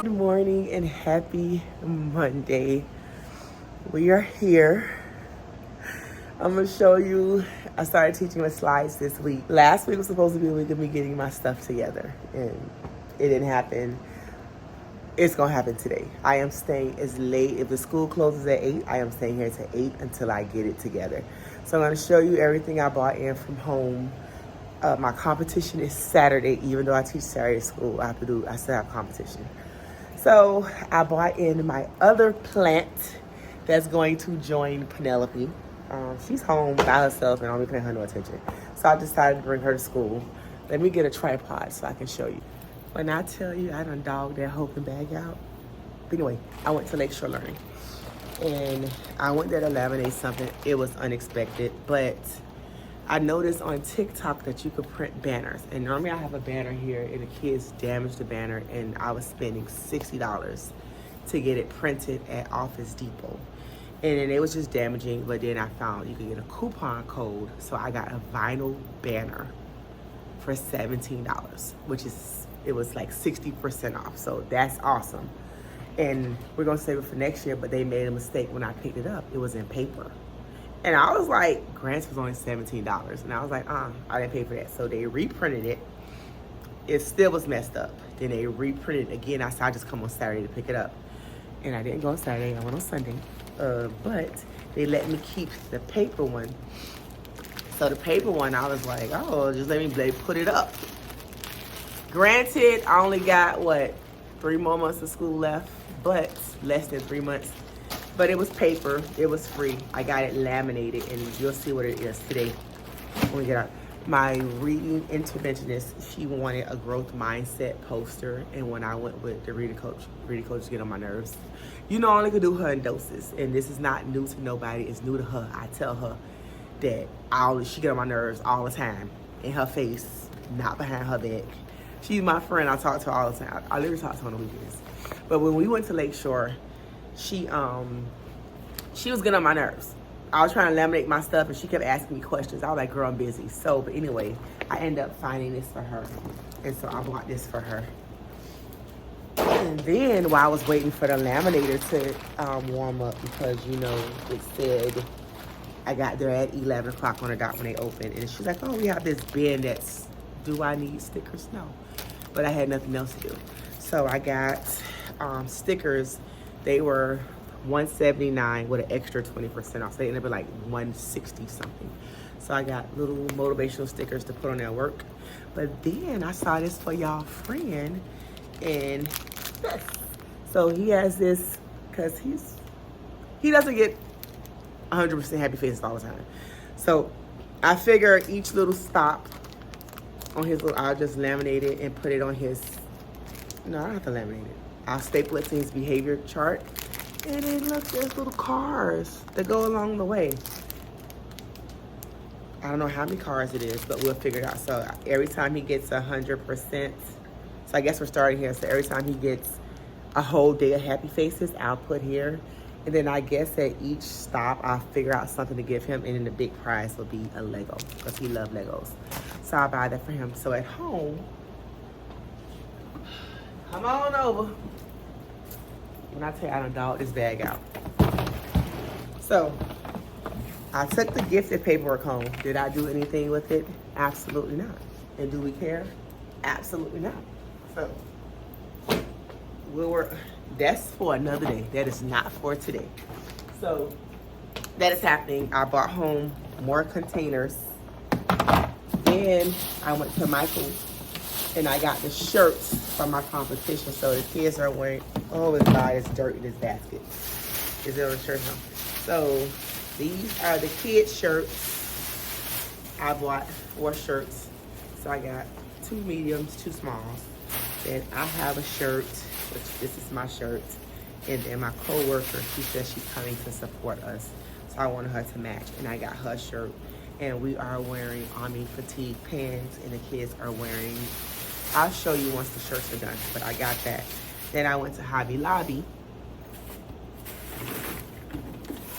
Good morning and happy Monday. We are here. I'm gonna show you. I started teaching the slides this week. Last week was supposed to be a week of me getting my stuff together, and it didn't happen. It's gonna happen today. I am staying as late. If the school closes at 8, I am staying here to 8 until I get it together. So I'm gonna show you everything I bought in from home. My competition is Saturday. Even though I teach Saturday school, I still have competition. So I bought in my other plant that's going to join Penelope. She's home by herself and I don't be paying her no attention. So I decided to bring her to school. Let me get a tripod so I can show you. When I tell you I done dogged that hoping bag out. But anyway, I went to Lakeshore Learning. And I went there to laminate something. It was unexpected, but I noticed on TikTok that you could print banners. And normally I have a banner here and the kids damaged the banner and I was spending $60 to get it printed at Office Depot. And then it was just damaging, but then I found you could get a coupon code. So I got a vinyl banner for $17, it was like 60% off. So that's awesome. And we're gonna save it for next year, but they made a mistake when I picked it up. It was in paper. And I was like, grants was only $17. And I was like, I didn't pay for that. So they reprinted it. It still was messed up. Then they reprinted it again. I said, I just come on Saturday to pick it up. And I didn't go on Saturday, I went on Sunday. But they let me keep the paper one. So the paper one, I was like, oh, just let me put it up. Granted, I only got, 3 more months of school left, but less than 3 months. But it was paper, it was free. I got it laminated and you'll see what it is today when we get out. My reading interventionist, she wanted a growth mindset poster. And when I went with the reading coach get on my nerves. You know, I only could do her in doses. And this is not new to nobody, it's new to her. I tell her that she get on my nerves all the time. In her face, not behind her back. She's my friend, I talk to her all the time. I literally talk to her on the weekends. But when we went to Lakeshore, she was getting on my nerves. I was trying to laminate my stuff and she kept asking me questions. I was like, girl, I'm busy. So, but anyway, I ended up finding this for her. And so I bought this for her. And then while I was waiting for the laminator to warm up, because, you know, it said, I got there at 11 o'clock on the dot when they opened. And she's like, oh, we have this bin that's, do I need stickers? No. But I had nothing else to do. So I got stickers. They were $179 with an extra 20% off. So they ended up like $160 something. So I got little motivational stickers to put on their work. But then I saw this for y'all friend, and yes. So he has this, because he doesn't get 100% happy faces all the time. So I figure each little stop on his little, I'll just laminate it and put it on his, no, I don't have to laminate it. I'll staple it to his behavior chart. And then look, there's little cars that go along the way. I don't know how many cars it is, but we'll figure it out. So every time he gets 100%, so I guess we're starting here. So every time he gets a whole day of happy faces, I'll put here. And then I guess at each stop, I'll figure out something to give him. And then the big prize will be a Lego, because he loves Legos. So I'll buy that for him. So at home, come on over. When I tell you I done dogged this bag out. So, I took the gifted paperwork home. Did I do anything with it? Absolutely not. And do we care? Absolutely not. So, that's for another day. That is not for today. So, that is happening. I brought home more containers. Then, I went to Michael's and I got the shirts from my competition. So the kids are wearing, oh my God, it's dirt in this basket. Is it on the shirt? No. So these are the kids' shirts. I bought 4 shirts. So I got 2 mediums, 2 smalls. Then I have a shirt, which this is my shirt. And then my co-worker, she says she's coming to support us. So I wanted her to match. And I got her shirt. And we are wearing Army fatigue pants. And the kids are wearing, I'll show you once the shirts are done, but I got that. Then I went to Hobby Lobby.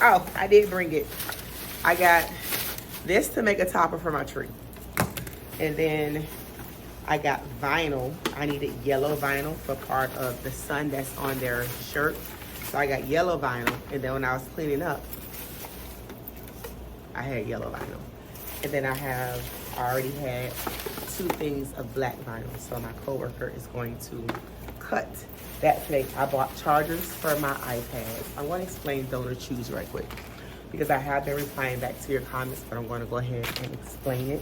Oh, I did bring it. I got this to make a topper for my tree. And then I got vinyl. I needed yellow vinyl for part of the sun that's on their shirt. So I got yellow vinyl. And then when I was cleaning up, I had yellow vinyl. And then I already had 2 things of black vinyl. So my coworker is going to cut that today. I bought chargers for my iPad. I'm going to explain DonorChoose right quick because I have been replying back to your comments, but I'm going to go ahead and explain it,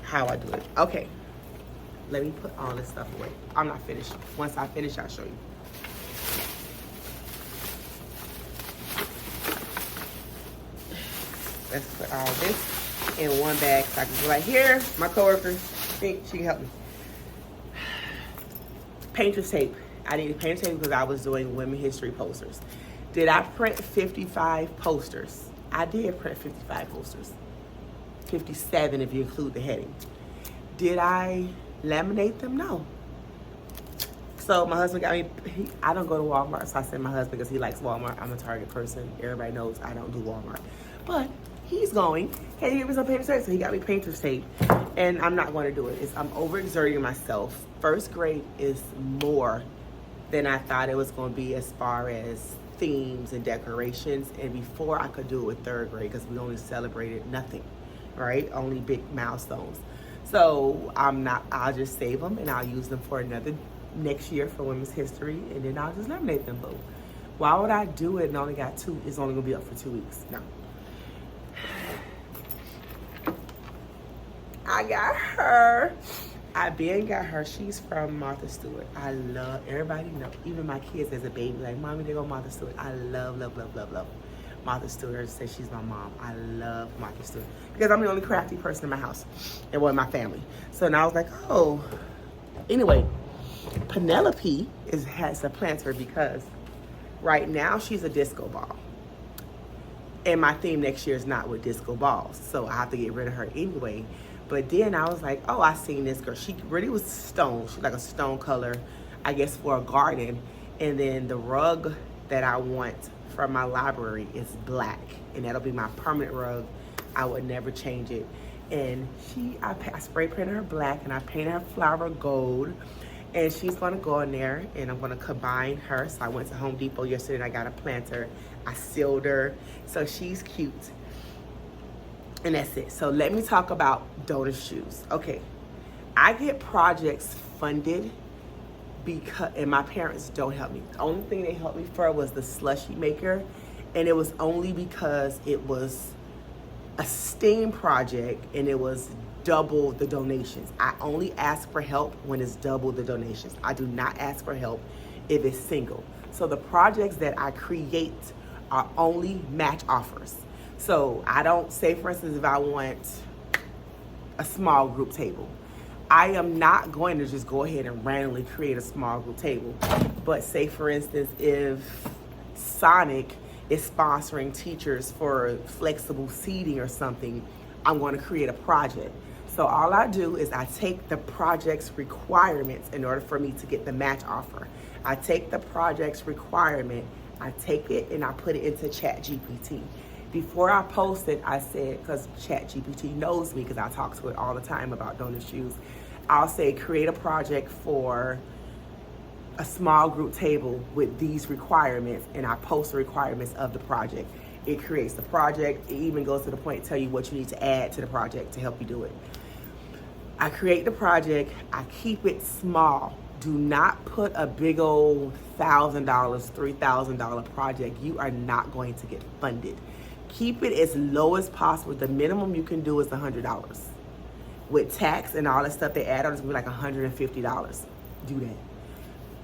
how I do it. Okay, let me put all this stuff away. I'm not finished. Once I finish, I'll show you. Let's put all this in one bag so I can go right here. My coworker, think she can help me. Painter's tape. I needed painter's tape because I was doing women history posters. Did I print 55 posters? I did print 55 posters. 57 if you include the heading. Did I laminate them? No. So my husband got me, I don't go to Walmart, so I sent my husband because he likes Walmart. I'm a Target person. Everybody knows I don't do Walmart. But he's going, hey, give me some painter's tape. So he got me painter's tape. And I'm not going to do it. I'm overexerting myself. First grade is more than I thought it was going to be as far as themes and decorations. And before I could do it with 3rd grade because we only celebrated nothing, right? Only big milestones. So I'll just save them and I'll use them for next year for women's history, and then I'll just laminate them. But why would I do it and only got 2? It's only gonna be up for 2 weeks. No. I got her. I been got her. She's from Martha Stewart. I love, everybody know, even my kids as a baby, like, Mommy, they go Martha Stewart. I love, love, love, love, love Martha Stewart. Says she's my mom. I love Martha Stewart because I'm the only crafty person in my house and in my family. So now I was like, oh. Anyway, Penelope has a planter because right now she's a disco ball. And my theme next year is not with disco balls. So I have to get rid of her anyway. But then I was like, oh, I seen this girl. She really was stone. She's like a stone color, I guess, for a garden. And then the rug that I want from my library is black. And that'll be my permanent rug. I would never change it. And I spray painted her black and I painted her flower gold. And she's gonna go in there and I'm gonna combine her. So I went to Home Depot yesterday and I got a planter. I sealed her, so she's cute. And that's it. So let me talk about DonorChoose. Okay, I get projects funded because, and my parents don't help me. The only thing they helped me for was the slushie maker. And it was only because it was a STEAM project and it was double the donations. I only ask for help when it's double the donations. I do not ask for help if it's single. So the projects that I create are only match offers. So I don't say, for instance, if I want a small group table, I am not going to just go ahead and randomly create a small group table. But say, for instance, if Sonic is sponsoring teachers for flexible seating or something, I'm going to create a project. So all I do is I take the project's requirements in order for me to get the match offer. I take the project's requirement, I take it and I put it into ChatGPT. Before I post it, I said, because ChatGPT knows me because I talk to it all the time about DonorChoose, I'll say create a project for a small group table with these requirements, and I post the requirements of the project. It creates the project. It even goes to the point to tell you what you need to add to the project to help you do it. I create the project, I keep it small. Do not put a big old $1,000, $3,000 project. You are not going to get funded. Keep it as low as possible. The minimum you can do is $100. With tax and all that stuff they add on, it's gonna be like $150. Do that.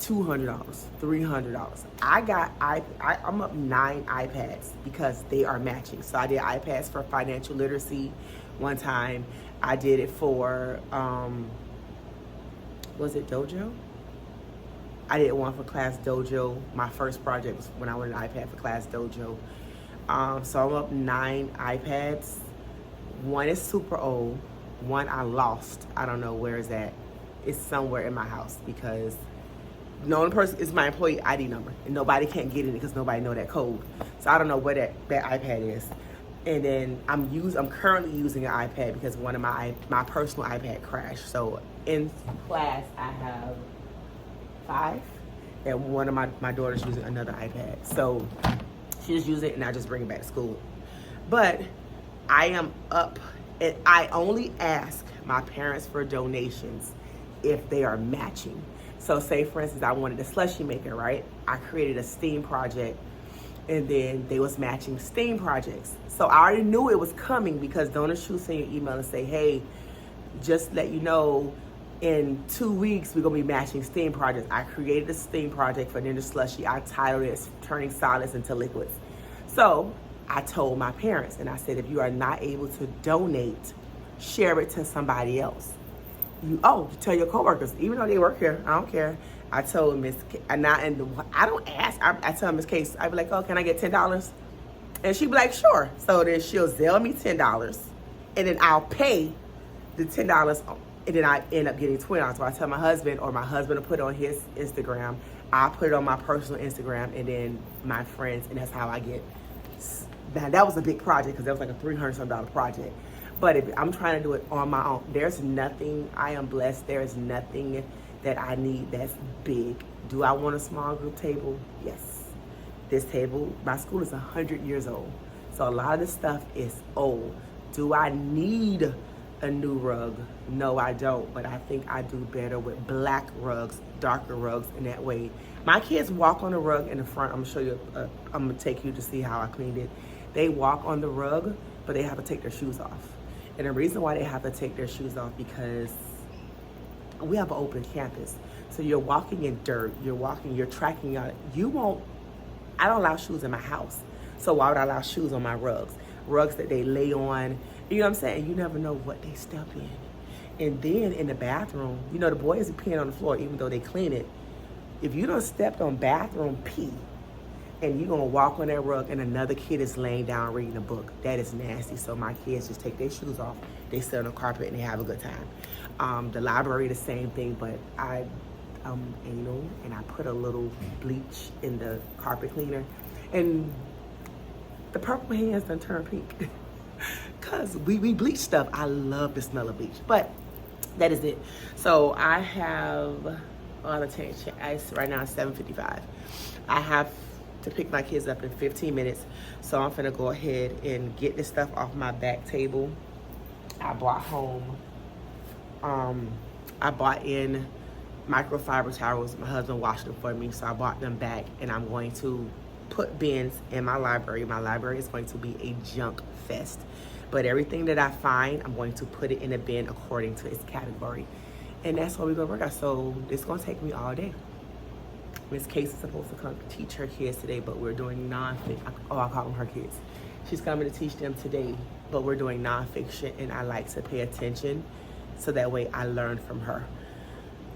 $200, $300. I'm up 9 iPads because they are matching. So I did iPads for financial literacy one time. I did it for, was it Dojo? I did one for Class Dojo. My first project was when I wanted an iPad for Class Dojo. So I'm up 9 iPads. One is super old. One I lost. I don't know where it's at. It's somewhere in my house because the only person is my employee ID number, and nobody can't get in it because nobody know that code. So I don't know where that iPad is. And then I'm currently using an iPad because one of my personal iPad crashed. So in class I have 5, and one of my daughter's using another iPad. So she just uses it and I just bring it back to school. But I am up, and I only ask my parents for donations if they are matching. So say for instance, I wanted a slushie maker, right? I created a STEAM project and then they was matching STEAM projects. So I already knew it was coming because DonorChoose sent you an email and say, hey, just let you know, in 2 weeks, we're gonna be matching STEAM projects. I created a STEAM project for Ninja Slushie. I titled it Turning Solids into Liquids. So I told my parents and I said, if you are not able to donate, share it to somebody else. You tell your coworkers, even though they work here, I don't care. I told Miss, I don't ask, I tell Miss Case, I be like, oh, can I get $10? And she be like, sure. So then she'll Zelle me $10 and then I'll pay the $10 and then I end up getting $20. So I tell my husband, or my husband will put it on his Instagram. I'll put it on my personal Instagram and then my friends, and that's how I get. Now that was a big project because that was like a $300-something project. But if I'm trying to do it on my own, there's nothing, I am blessed, there is nothing that I need that's big. Do I want a small group table? Yes. This table, my school is 100 years old. So a lot of this stuff is old. Do I need a new rug? No, I don't. But I think I do better with black rugs, darker rugs, in that way. My kids walk on the rug in the front. I'm gonna show you, I'm gonna take you to see how I cleaned it. They walk on the rug, but they have to take their shoes off. And the reason why they have to take their shoes off, because we have an open campus. So you're walking in dirt, you're tracking out. I don't allow shoes in my house. So why would I allow shoes on my rugs? Rugs that they lay on, you know what I'm saying? You never know what they step in. And then in the bathroom, you know, the boys are peeing on the floor even though they clean it. If you don't stepped on bathroom pee, and you're gonna walk on that rug and another kid is laying down reading a book, that is nasty. So my kids just take their shoes off, they sit on the carpet and they have a good time. The library, the same thing, but I'm anal and I put a little bleach in the carpet cleaner and the purple hands done turn pink. Cause we bleach stuff. I love the smell of bleach, but that is it. So I have, right now it's 7:55. I have to pick my kids up in 15 minutes. So I'm gonna go ahead and get this stuff off my back table. I brought home, I bought in microfiber towels. My husband washed them for me, so I bought them back and I'm going to put bins in my library. My library is going to be a junk fest. But everything that I find, I'm going to put it in a bin according to its category. And that's what we're gonna work out. So it's gonna take me all day. Miss Case is supposed to come teach her kids today, but we're doing nonfiction. I call them her kids. She's coming to teach them today, but we're doing nonfiction, and I like to pay attention so that way I learn from her.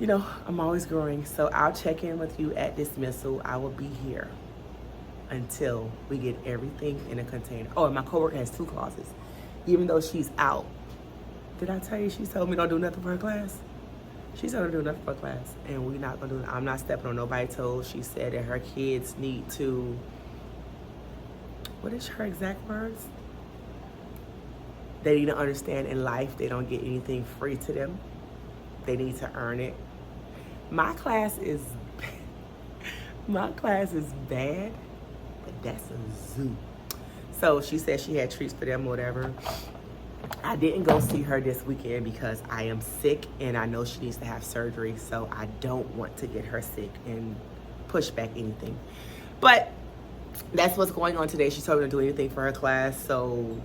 You know, I'm always growing, so I'll check in with you at dismissal. I will be here until we get everything in a container. Oh, and my coworker has 2 closets, even though she's out. Did I tell you she told me don't do nothing for her class? She's gonna do nothing for class, and we're not gonna do it. I'm not stepping on nobody's toes. She said that her kids need to, what is her exact words? They need to understand in life they don't get anything free to them. They need to earn it. My class is bad, but that's a zoo. So she said she had treats for them, whatever. I didn't go see her this weekend because I am sick and I know she needs to have surgery, so I don't want to get her sick and push back anything. But that's what's going on today. She told me to do anything for her class, so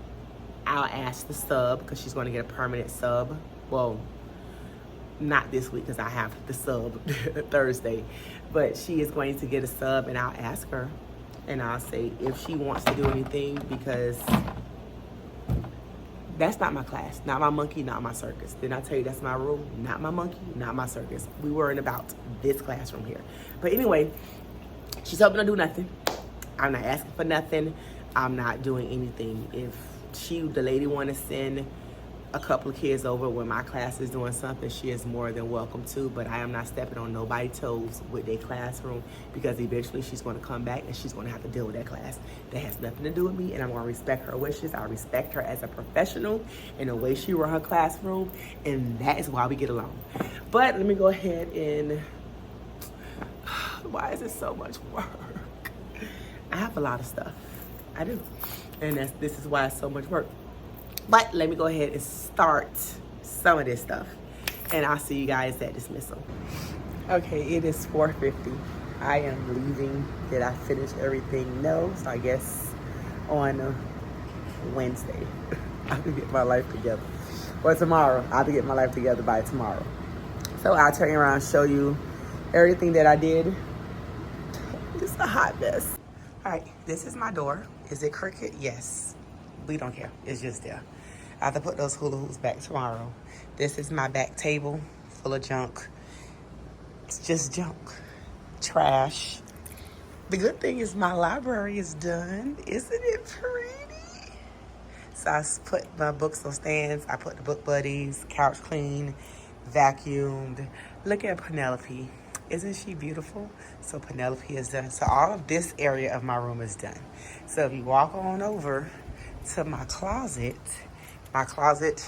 I'll ask the sub because she's going to get a permanent sub. Well, not this week because I have the sub Thursday, but she is going to get a sub and I'll ask her and I'll say if she wants to do anything, because that's not my class, not my monkey, not my circus. Didn't I tell you that's my rule? Not my monkey, not my circus. We worrying about this classroom here. But anyway, she's hoping to do nothing. I'm not asking for nothing. I'm not doing anything. If the lady want to send a couple of kids over when my class is doing something, she is more than welcome to, but I am not stepping on nobody's toes with their classroom, because eventually she's going to come back and she's going to have to deal with that class. That has nothing to do with me, and I'm going to respect her wishes. I respect her as a professional and the way she run her classroom, and that is why we get along. But let me go ahead and, why is it so much work? I have a lot of stuff. I do. And this is why it's so much work. But let me go ahead and start some of this stuff, and I'll see you guys at dismissal. Okay, it is 4:50. I am leaving. Did I finish everything? No. So I guess on Wednesday, I have to get my life together. Or tomorrow. I have to get my life together by tomorrow. So I'll turn around and show you everything that I did. It's a hot mess. All right, this is my door. Is it crooked? Yes. We don't care. It's just there. I have to put those hula hoops back tomorrow. This is my back table full of junk. It's just junk. Trash. The good thing is my library is done. Isn't it pretty? So I put my books on stands. I put the book buddies, couch clean, vacuumed. Look at Penelope. Isn't she beautiful? So Penelope is done. So all of this area of my room is done. So if you walk on over to my closet,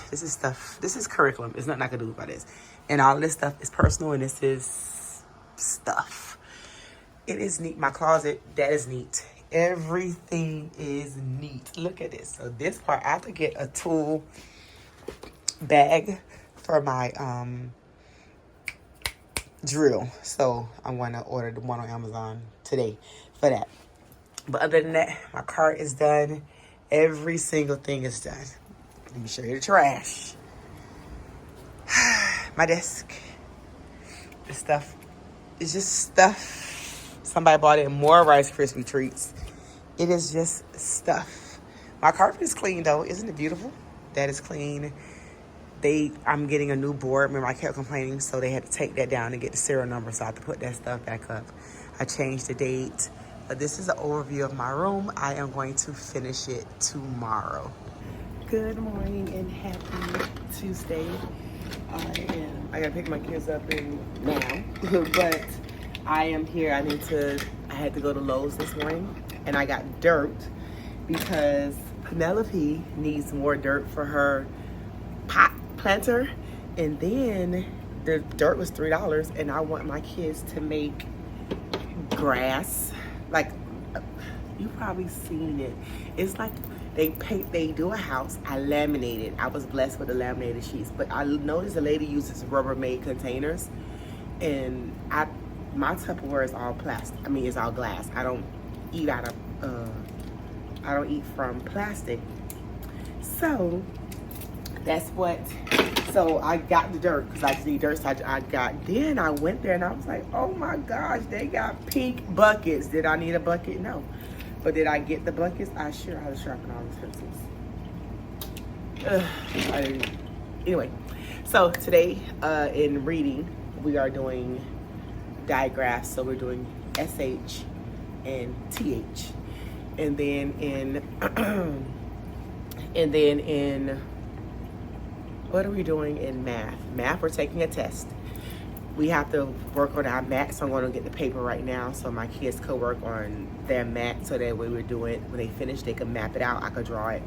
this is stuff, this is curriculum. There's nothing I can do about this. And all of this stuff is personal, and this is stuff. It is neat. My closet, that is neat. Everything is neat. Look at this. So this part, I have to get a tool bag for my drill. So I'm going to order the one on Amazon today for that. But other than that, my cart is done. Every single thing is done. Let me show you the trash. My desk. This stuff is just stuff. Somebody bought in more Rice Krispie treats. It is just stuff. My carpet is clean though. Isn't it beautiful? That is clean. I'm getting a new board. Remember, I kept complaining, so they had to take that down and get the serial number, so I have to put that stuff back up. I changed the date. But this is an overview of my room. I am going to finish it tomorrow. Good morning and happy Tuesday. I gotta pick my kids up now, but I am here. I had to go to Lowe's this morning, and I got dirt because Penelope needs more dirt for her pot planter, and then the dirt was $3, and I want my kids to make grass. Like, you've probably seen it. It's like they do a house. I laminated. I was blessed with the laminated sheets, but I noticed the lady uses Rubbermaid containers, and my Tupperware is all plastic. I mean, it's all glass. I don't eat I don't eat from plastic. So that's what. So I got the dirt because I just need dirt. So then I went there and I was like, oh my gosh, they got pink buckets. Did I need a bucket? No. But did I get the buckets? I sure had to sharpen all the pencils. Anyway, so today in reading, we are doing digraphs. So we're doing SH and TH. And then in what are we doing in math? Math, we're taking a test. We have to work on our math, so I'm going to get the paper right now so my kids could work on their math, so that way we're doing, when they finish, they can map it out, I could draw it.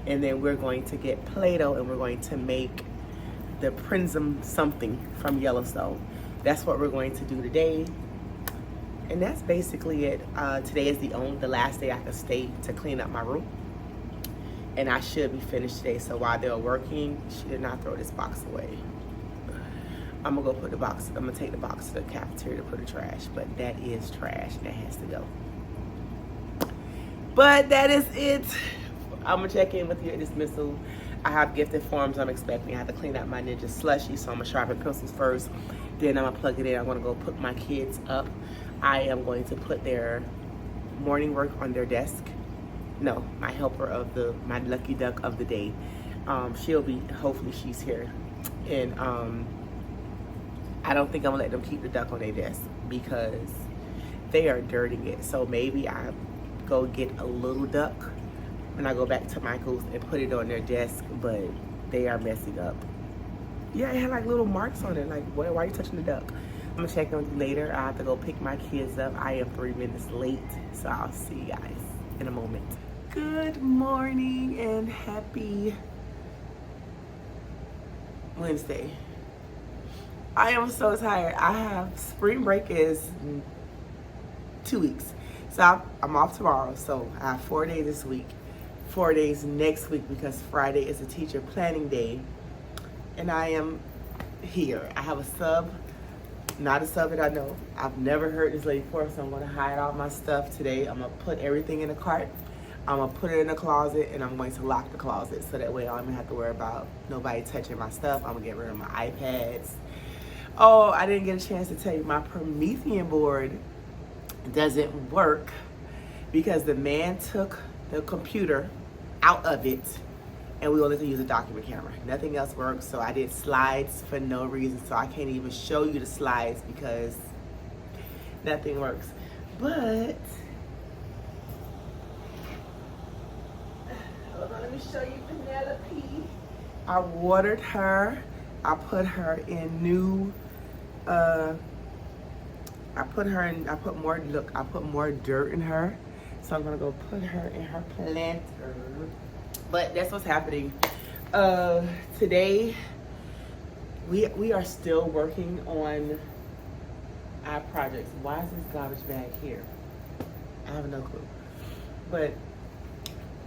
And then we're going to get Play-Doh, and we're going to make the Prism something from Yellowstone. That's what we're going to do today. And that's basically it. Today is the last day I could stay to clean up my room. And I should be finished today. So while they're working, she did not throw this box away. I'm gonna go put the box, I'm gonna take the box to the cafeteria to put the trash. But that is trash, and that has to go. But that is it. I'm gonna check in with you at dismissal. I have gifted forms I'm expecting. I have to clean out my Ninja Slushie, so I'm gonna sharpen pencils first. Then I'm gonna plug it in. I'm gonna go put my kids up. I am going to put their morning work on their desk. No, my helper of my lucky duck of the day. Hopefully she's here. And I don't think I'm gonna let them keep the duck on their desk because they are dirtying it. So maybe I go get a little duck when I go back to Michael's and put it on their desk, but they are messing up. Yeah, it had like little marks on it. Like, why are you touching the duck? I'm gonna check on you later. I have to go pick my kids up. I am 3 minutes late, so I'll see you guys in a moment. Good morning and happy Wednesday. I am so tired. I have spring break is 2 weeks. So I'm off tomorrow. So I have 4 days this week, 4 days next week because Friday is a teacher planning day. And I am here. I have a sub, not a sub that I know. I've never heard this lady before, so I'm gonna hide all my stuff today. I'm gonna put everything in a cart. I'm gonna put it in the closet and I'm going to lock the closet so that way I don't even have to worry about nobody touching my stuff. I'm gonna get rid of my iPads. Oh, I didn't get a chance to tell you, my Promethean board doesn't work because the man took the computer out of it and we only can use a document camera. Nothing else works, so I did slides for no reason, so I can't even show you the slides because nothing works. But, hold on, let me show you Penelope. I watered her. I put her in new, I put more dirt in her. So I'm gonna go put her in her planter. But that's what's happening. Today, we are still working on our projects. Why is this garbage bag here? I have no clue. But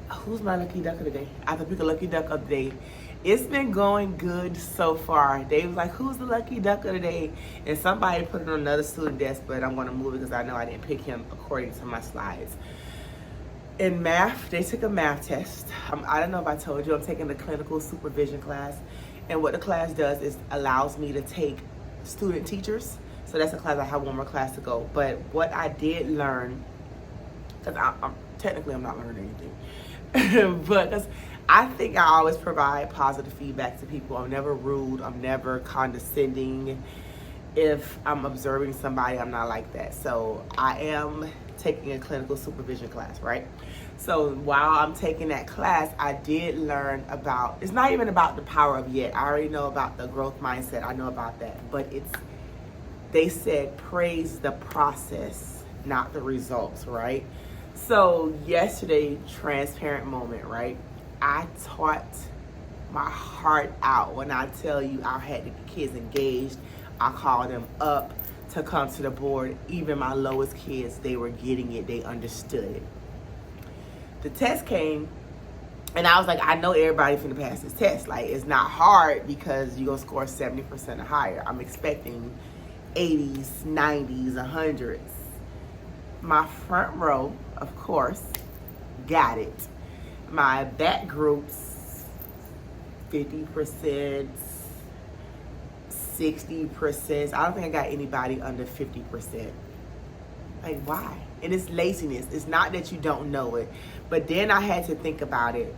who's my lucky duck of the day? I have to pick a lucky duck of the day. It's been going good so far. Dave was like, who's the lucky duck of the day? And somebody put it on another student desk, but I'm gonna move it because I know I didn't pick him according to my slides. In math, they took a math test. I don't know if I told you, I'm taking the clinical supervision class. And what the class does is allows me to take student teachers. So that's a class, I have one more class to go. But what I did learn, because technically I'm not learning anything, but because I think I always provide positive feedback to people. I'm never rude, I'm never condescending. If I'm observing somebody, I'm not like that. So I am taking a clinical supervision class, right? So while I'm taking that class, I did learn about, it's not even about the power of yet. I already know about the growth mindset. I know about that. But they said praise the process, not the results, right? So yesterday, transparent moment, right? I taught my heart out. When I tell you I had the kids engaged, I called them up to come to the board. Even my lowest kids, they were getting it. They understood it. The test came, and I was like, I know everybody's finna pass this test. Like, it's not hard because you're gonna score 70% or higher. I'm expecting 80s, 90s, 100s. My front row, of course, got it. My back groups, 50%, 60%. I don't think I got anybody under 50%. Like, why? And it's laziness. It's not that you don't know it. But then I had to think about it.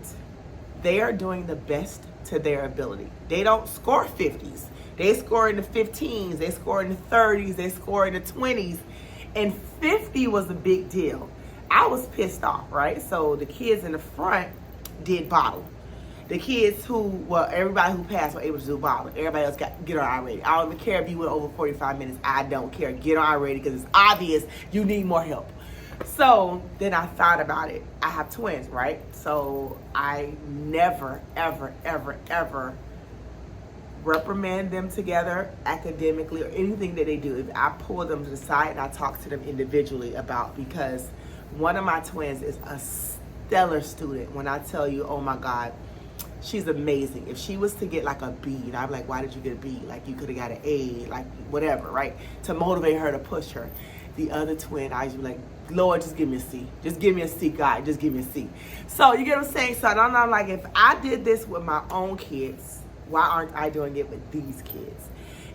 They are doing the best to their ability. They don't score 50s. They score in the 15s. They score in the 30s. They score in the 20s. And 50 was a big deal. I was pissed off, right? So the kids in the front did bottle. The kids everybody who passed were able to do bottle. Everybody else get on I-rated. I don't even care if you went over 45 minutes. I don't care. Get on I-rated because it's obvious you need more help. So then I thought about it. I have twins, right? So I never, ever, ever, ever reprimand them together academically or anything that they do. If I pull them to the side and I talk to them individually because one of my twins is a stellar student. When I tell you, oh my God, she's amazing. If she was to get like a B, and I'm like, why did you get a B? Like, you could have got an A, like whatever, right? To motivate her, to push her. The other twin, I usually like, Lord, just give me a C. Just give me a C, God. Just give me a C. So you get what I'm saying? So I'm like, if I did this with my own kids, why aren't I doing it with these kids?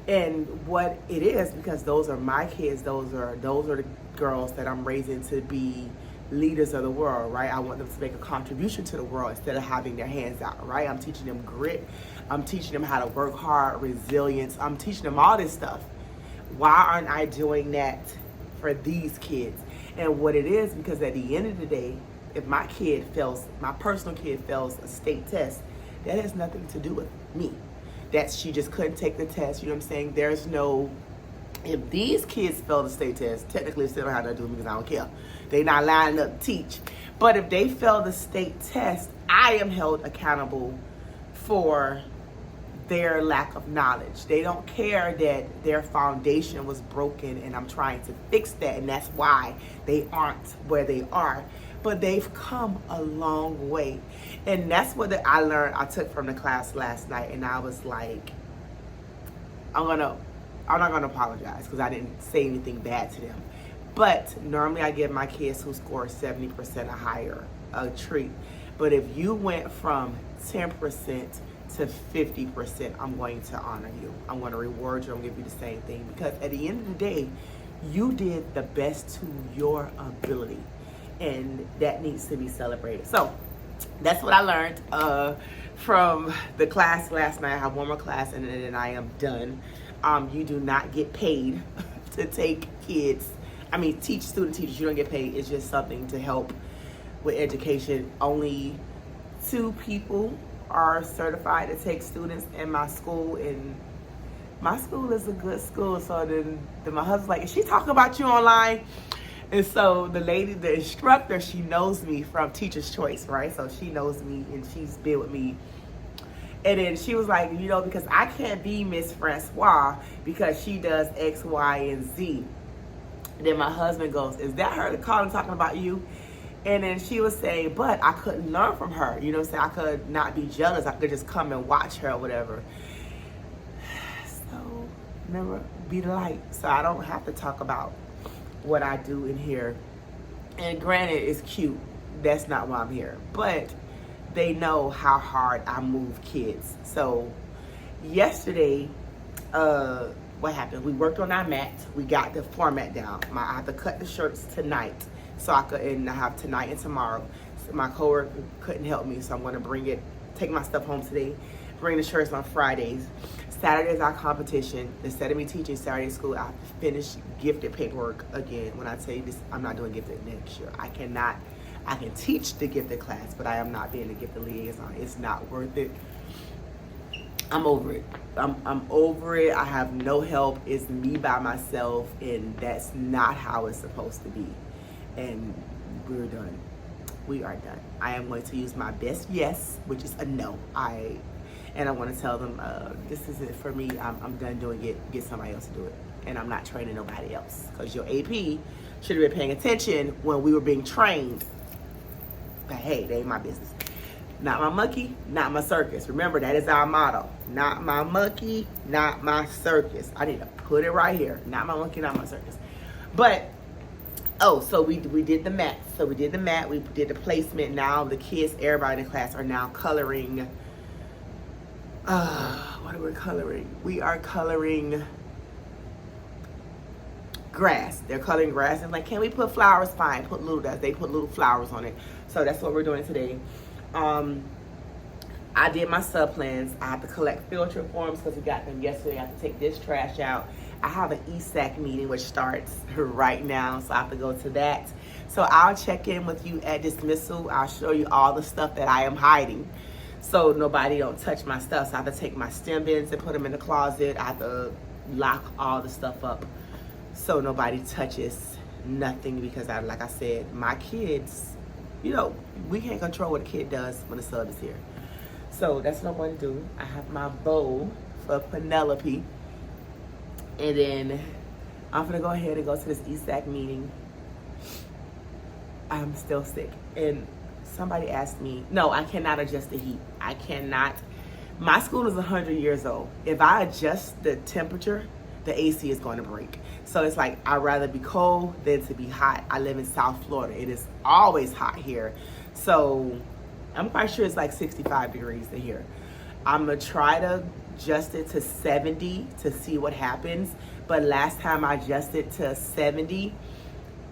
And what it is, because those are my kids. Those are the girls that I'm raising to be leaders of the world, right? I want them to make a contribution to the world instead of having their hands out, right? I'm teaching them grit. I'm teaching them how to work hard, resilience. I'm teaching them all this stuff. Why aren't I doing that for these kids? And what it is, because at the end of the day, if my personal kid fails a state test, That has nothing to do with me. That she just couldn't take the test. You know what I'm saying? There's no, if these kids fail the state test, technically it still don't have nothing to do with me because I don't care. They not lining up to teach. But if they fail the state test, I am held accountable for their lack of knowledge. They don't care that their foundation was broken and I'm trying to fix that, and that's why they aren't where they are. But they've come a long way. And that's what I learned, I took from the class last night, and I was like, I'm not gonna apologize because I didn't say anything bad to them. But normally I give my kids who score 70% or higher a treat. But if you went from 10% to 50%, I'm going to honor you. I'm going to reward you. I'm going to give you the same thing. Because at the end of the day, you did the best to your ability. And that needs to be celebrated. So that's what I learned from the class last night. I have one more class and then I am done. You do not get paid to teach student teachers. You don't get paid. It's just something to help with education. Only 2 people are certified to take students in my school, and my school is a good school. So then my husband's like, is she talking about you online? And so the lady, the instructor, she knows me from Teacher's Choice, right? So she knows me and she's been with me. And then she was like, because I can't be Miss Francois because she does X, Y, and Z. Then my husband goes, is that her calling talking about you? And then she was saying, but I couldn't learn from her. You know what I'm saying? I could not be jealous. I could just come and watch her or whatever. So remember, be the light. So I don't have to talk about what I do in here. And granted, it's cute. That's not why I'm here. But they know how hard I move kids. So yesterday, what happened? We worked on our mat. We got the format down. I have to cut the shirts tonight. So I have tonight and tomorrow. So my coworker couldn't help me, so I'm going to take my stuff home today, bring the shirts on Fridays. Saturday is our competition. Instead of me teaching Saturday school, I finished gifted paperwork again. When I tell you this, I'm not doing gifted next year. I can teach the gifted class, but I am not being a gifted liaison. It's not worth it. I'm over it. I'm over it. I have no help. It's me by myself, and that's not how it's supposed to be. And we're done. We are done. I am going to use my best yes, which is a no. And I want to tell them, this is it for me. I'm done doing it. Get somebody else to do it. And I'm not training nobody else. Because your AP should have been paying attention when we were being trained. But hey, they ain't my business. Not my monkey, not my circus. Remember, that is our motto. Not my monkey, not my circus. I need to put it right here. Not my monkey, not my circus. But, so we did the mat. So we did the mat. We did the placement. Now the kids, everybody in the class are now coloring. What are we coloring? We are coloring grass. They're coloring grass. And like, can we put flowers? Fine. They put little flowers on it. So that's what we're doing today. I did my sub plans. I have to collect field trip forms because we got them yesterday. I have to take this trash out. I have an ESAC meeting which starts right now, so I have to go to that. So I'll check in with you at dismissal. I'll show you all the stuff that I am hiding, so nobody don't touch my stuff. So I have to take my stem bins and put them in the closet. I have to lock all the stuff up so nobody touches nothing, because like I said, my kids, we can't control what a kid does when the sub is here. So that's what I'm going to do. I have my bowl for Penelope. And then I'm going to go ahead and go to this ESAC meeting. I'm still sick. And somebody asked me, no, I cannot adjust the heat. I cannot. My school is 100 years old. If I adjust the temperature, the AC is going to break. So it's like, I'd rather be cold than to be hot. I live in South Florida. It is always hot here. So I'm quite sure it's like 65 degrees in here. I'm going to try to adjust it to 70 to see what happens. But last time I adjusted to 70,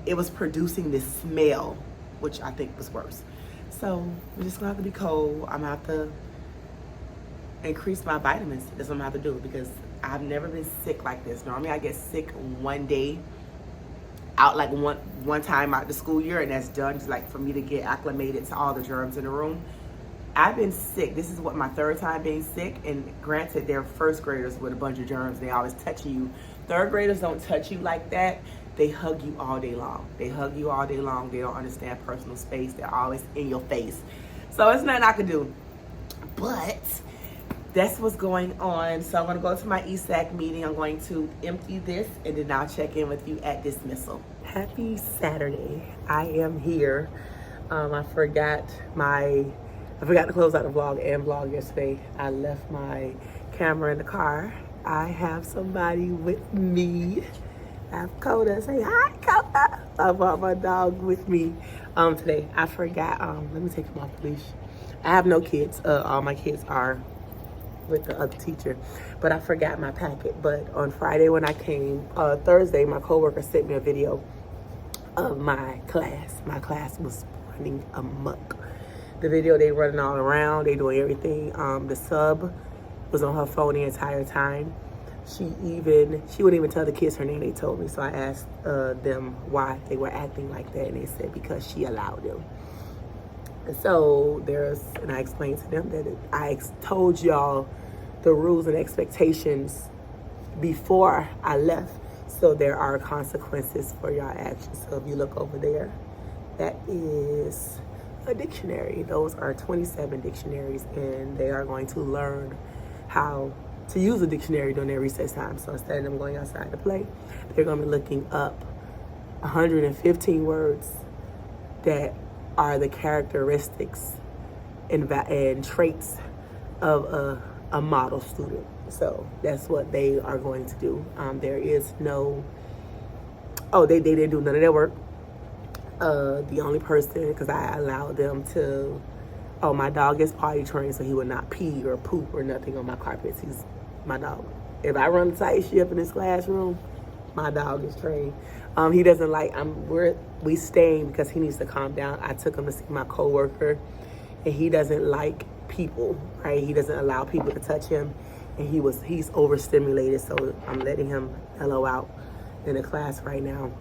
it was producing this smell, which I think was worse. So we're just going to have to be cold. I'm going to have to increase my vitamins. That's what I'm going to have to do, because I've never been sick like this. Normally I get sick one day out, like one time out the school year, and that's done. Just like for me to get acclimated to all the germs in the room. I've been sick. This is what my third time being sick. And granted, they're first graders with a bunch of germs. They always touching you. Third graders don't touch you like that. They hug you all day long. They hug you all day long. They don't understand personal space. They're always in your face. So it's nothing I can do. But that's what's going on. So I'm going to go to my ESAC meeting. I'm going to empty this, and then I'll check in with you at dismissal. Happy Saturday. I am here. I forgot to close out the vlog and vlog yesterday. I left my camera in the car. I have somebody with me. I have Coda. Say hi, Coda. I brought my dog with me today. I forgot. Let me take him off the leash. I have no kids. All my kids are with the other teacher, but I forgot my packet. But on Friday when I came, Thursday, my coworker sent me a video of my class. My class was running amok. The video, they running all around, they doing everything. The sub was on her phone the entire time. She wouldn't even tell the kids her name, they told me. So I asked them why they were acting like that, and they said because she allowed them. And so and I explained to them that I told y'all the rules and expectations before I left. So there are consequences for your actions. So if you look over there, that is a dictionary. Those are 27 dictionaries, and they are going to learn how to use a dictionary during their recess time. So instead of them going outside to play, they're going to be looking up 115 words that are the characteristics and traits of a model student. So that's what they are going to do. There is no, they didn't do none of their work. The only person, because I allowed them to, my dog is potty trained, so he would not pee or poop or nothing on my carpets. He's my dog. If I run a tight ship in this classroom, my dog is trained. He doesn't like, we staying because he needs to calm down. I took him to see my coworker, and he doesn't like people, right? He doesn't allow people to touch him, and he's overstimulated, so I'm letting him mellow out in the class right now.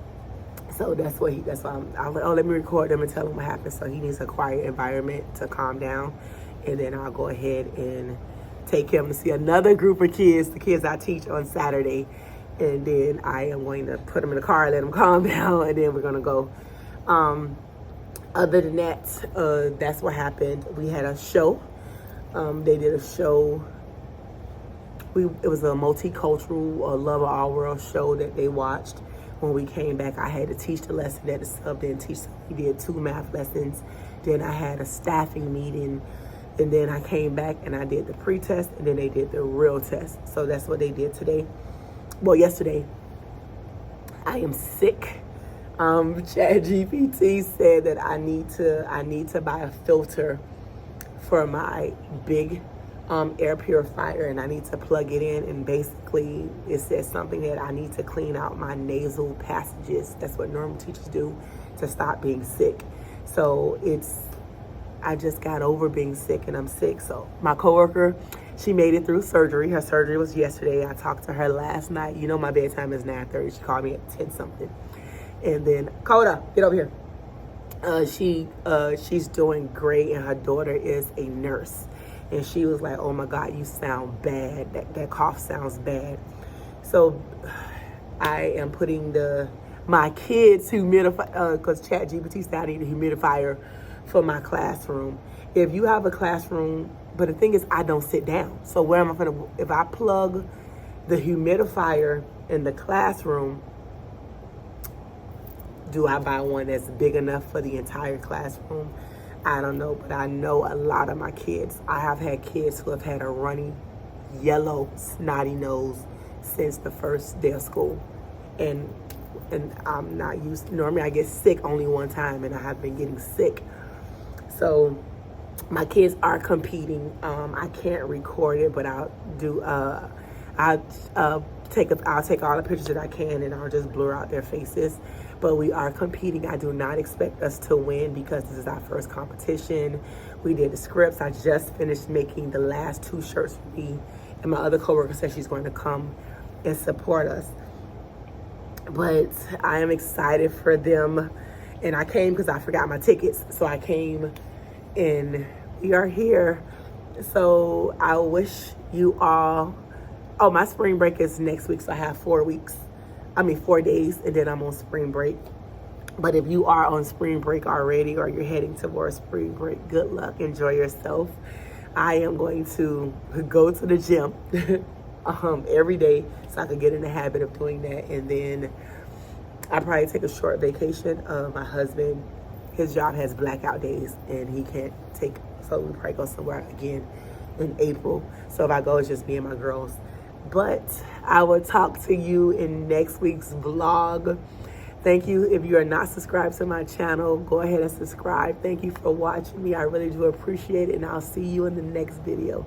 So that's why I'm like, let me record them and tell him what happened. So he needs a quiet environment to calm down. And then I'll go ahead and take him to see another group of kids, the kids I teach on Saturday. And then I am going to put them in the car, let them calm down, and then we're going to go. Other than that, that's what happened. We had a show. They did a show. It was a multicultural Love of Our World show that they watched. When we came back, I had to teach the lesson that the sub didn't teach. So we did 2 math lessons. Then I had a staffing meeting. And then I came back and I did the pre-test, and then they did the real test. So that's what they did today. Well, yesterday. I am sick. ChatGPT said that I need to buy a filter for my big air purifier, and I need to plug it in, and basically it says something that I need to clean out my nasal passages. That's what normal teachers do to stop being sick. So I just got over being sick, and I'm sick. So my coworker, she made it through surgery. Her surgery was yesterday. I talked to her last night. You know my bedtime is 9:30. She called me at 10 something. And then, Coda, get over here. She's doing great, and her daughter is a nurse. And she was like, oh my God, you sound bad. That cough sounds bad. So I am putting my kids' humidifier, because ChatGPT said I need a humidifier for my classroom. If you have a classroom, but the thing is, I don't sit down. So where am I going to, if I plug the humidifier in the classroom, do I buy one that's big enough for the entire classroom? I don't know, but I know a lot of my kids. I have had kids who have had a runny, yellow, snotty nose since the first day of school. And I'm not used to, normally I get sick only one time, and I have been getting sick. So my kids are competing. I can't record it, but I'll take all the pictures that I can, and I'll just blur out their faces. But we are competing. I do not expect us to win because this is our first competition. We did the scripts. I just finished making the last 2 shirts for me, and my other coworker said she's going to come and support us. But I am excited for them. And I came because I forgot my tickets. So I came, and we are here. So I wish you all, oh, my spring break is next week, so I have 4 days, and then I'm on spring break. But if you are on spring break already or you're heading towards spring break, good luck, enjoy yourself. I am going to go to the gym every day so I can get in the habit of doing that. And then I probably take a short vacation. My husband, his job has blackout days and he can't take, so we probably go somewhere again in April. So if I go, it's just me and my girls. But I will talk to you in next week's vlog. Thank you. If you are not subscribed to my channel, go ahead and subscribe. Thank you for watching me. I really do appreciate it, and I'll see you in the next video.